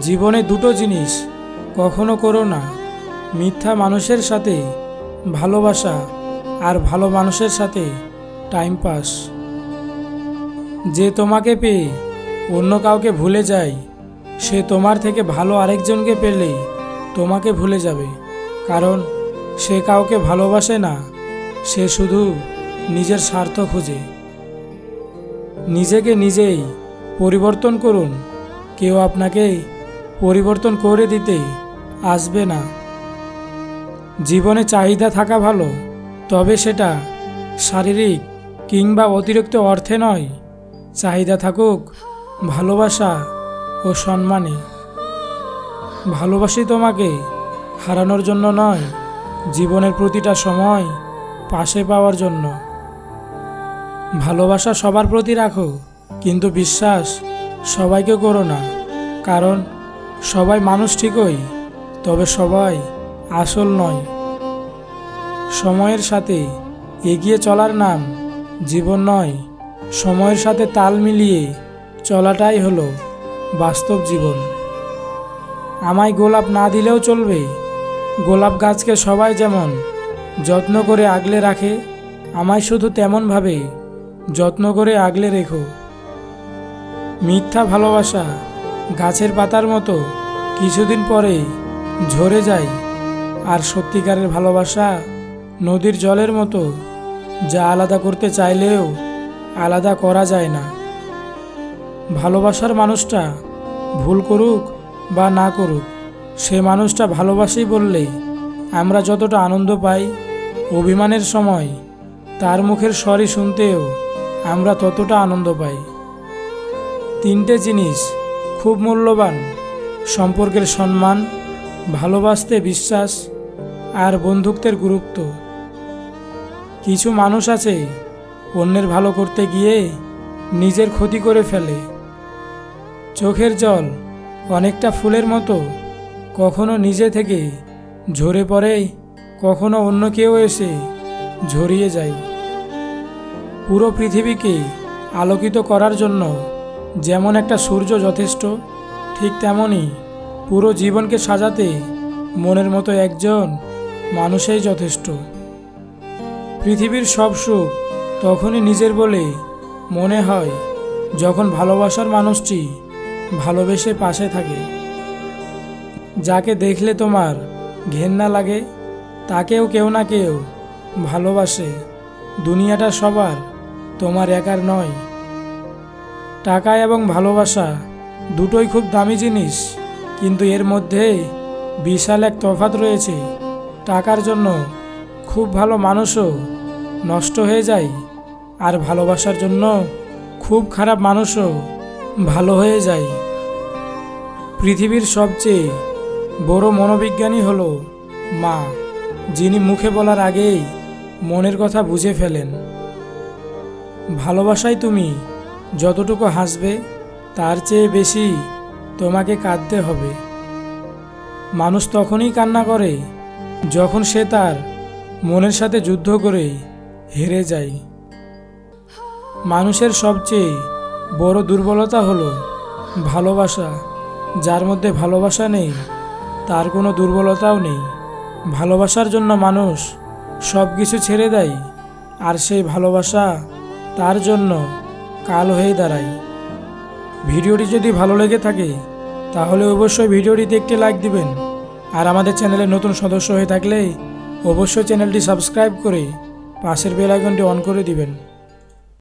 জীবনে দুটো জিনিস কখনো করো না, মিথ্যা মানুষের সাথে ভালোবাসা আর ভালো মানুষের সাথে টাইম পাস। যে তোমাকে পেয়ে অন্য কাউকে ভুলে যায়, সে তোমার থেকে ভালো আরেকজনকে পেলে তোমাকে ভুলে যাবে, কারণ সে কাউকে ভালোবাসে না, সে শুধু নিজের স্বার্থ খোঁজে। নিজেকে নিজেই পরিবর্তন করুন, কেউ আপনাকে পরিবর্তন করে দিতে আসবে না। জীবনে চাহিদা থাকা ভালো, তবে সেটা শারীরিক কিংবা অতিরিক্ত অর্থে নয়। চাহিদা থাকুক ভালোবাসা ও সম্মানে। ভালোবাসি তোমাকে হারানোর জন্য নয়, জীবনের প্রতিটা সময় পাশে পাওয়ার জন্য। ভালোবাসা সবার প্রতি রাখো, কিন্তু বিশ্বাস সবাইকে করো না, কারণ সবাই মানুষ ঠিকই, তবে সবাই আসল নয়। সময়ের সাথে এগিয়ে চলার নাম জীবন নয়, সময়ের সাথে তাল মিলিয়ে চলাটাই হলো বাস্তব জীবন। আমায় গোলাপ না দিলেও চলবে, গোলাপ গাছকে সবাই যেমন যত্ন করে আগলে রাখে, আমায় শুধু তেমনভাবে যত্ন করে আগলে রেখো। মিথ্যা ভালোবাসা গাছের পাতার মতো কিছুদিন পরে ঝরে যায়, আর সত্যিকারের ভালোবাসা নদীর জলের মতো, যা আলাদা করতে চাইলেও আলাদা করা যায় না। ভালোবাসার মানুষটা ভুল করুক বা না করুক, সে মানুষটা ভালোবাসি বললে আমরা যতটা আনন্দ পাই, অভিমানের সময় তার মুখের স্বরই শুনতেও আমরা ততটা আনন্দ পাই। তিনটে জিনিস খুব মূল্যবান: সম্পর্কের সম্মান, ভালোবাসতে বিশ্বাস, আর বন্ধুত্বের গুরুত্ব। কিছু মানুষ আছে অন্যের ভালো করতে গিয়ে নিজের ক্ষতি করে ফেলে। চোখের জল অনেকটা ফুলের মতো, কখনো নিজে থেকে ঝরে পড়ে, কখনো অন্য কেউ এসে ঝরিয়ে যায়। পুরো পৃথিবীকে আলোকিত করার জন্য যেমন একটা সূর্য যথেষ্ট, ঠিক তেমনই পুরো জীবনকে সাজাতে মনের মতো একজন মানুষই যথেষ্ট। পৃথিবীর সব সুখ তখনই নিজের বলে মনে হয় যখন ভালোবাসার মানুষটি ভালোবেসে পাশে থাকে। যাকে দেখলে তোমার ঘেন্না লাগে, তাকেও কেউ না কেউ ভালোবাসে। দুনিয়াটা সবার, তোমার একার নয়। টাকা এবং ভালোবাসা দুটোই খুব দামি জিনিস, কিন্তু এর মধ্যে বিশাল এক তফাৎ রয়েছে। টাকার জন্য খুব ভালো মানুষও নষ্ট হয়ে যায়, আর ভালোবাসার জন্য খুব খারাপ মানুষও ভালো হয়ে যায়। পৃথিবীর সবচেয়ে বড় মনোবিজ্ঞানী হলো মা, যিনি মুখে বলার আগেই মনের কথা বুঝে ফেলেন। ভালোবাসায় তুমি যতটুকু হাসবে, তার চেয়ে বেশি তোমাকে কাঁদতে হবে। মানুষ তখনই কান্না করে যখন সে তার মনের সাথে যুদ্ধ করে হেরে যায়। মানুষের সবচেয়ে বড় দুর্বলতা হলো ভালোবাসা। যার মধ্যে ভালোবাসা নেই, তার কোনো দুর্বলতাও নেই। ভালোবাসার জন্য মানুষ সব কিছু ছেড়ে দেয়, আর সেই ভালোবাসা তার জন্য কাল হয়ে দাঁড়ায়। ভিডিওটি যদি ভালো লেগে থাকে তাহলে অবশ্যই ভিডিওটিতে একটি লাইক দিবেন, আর আমাদের চ্যানেলে নতুন সদস্য হয়ে থাকলে অবশ্যই চ্যানেলটি সাবস্ক্রাইব করে পাশের বেল আইকনটি অন করে দিবেন।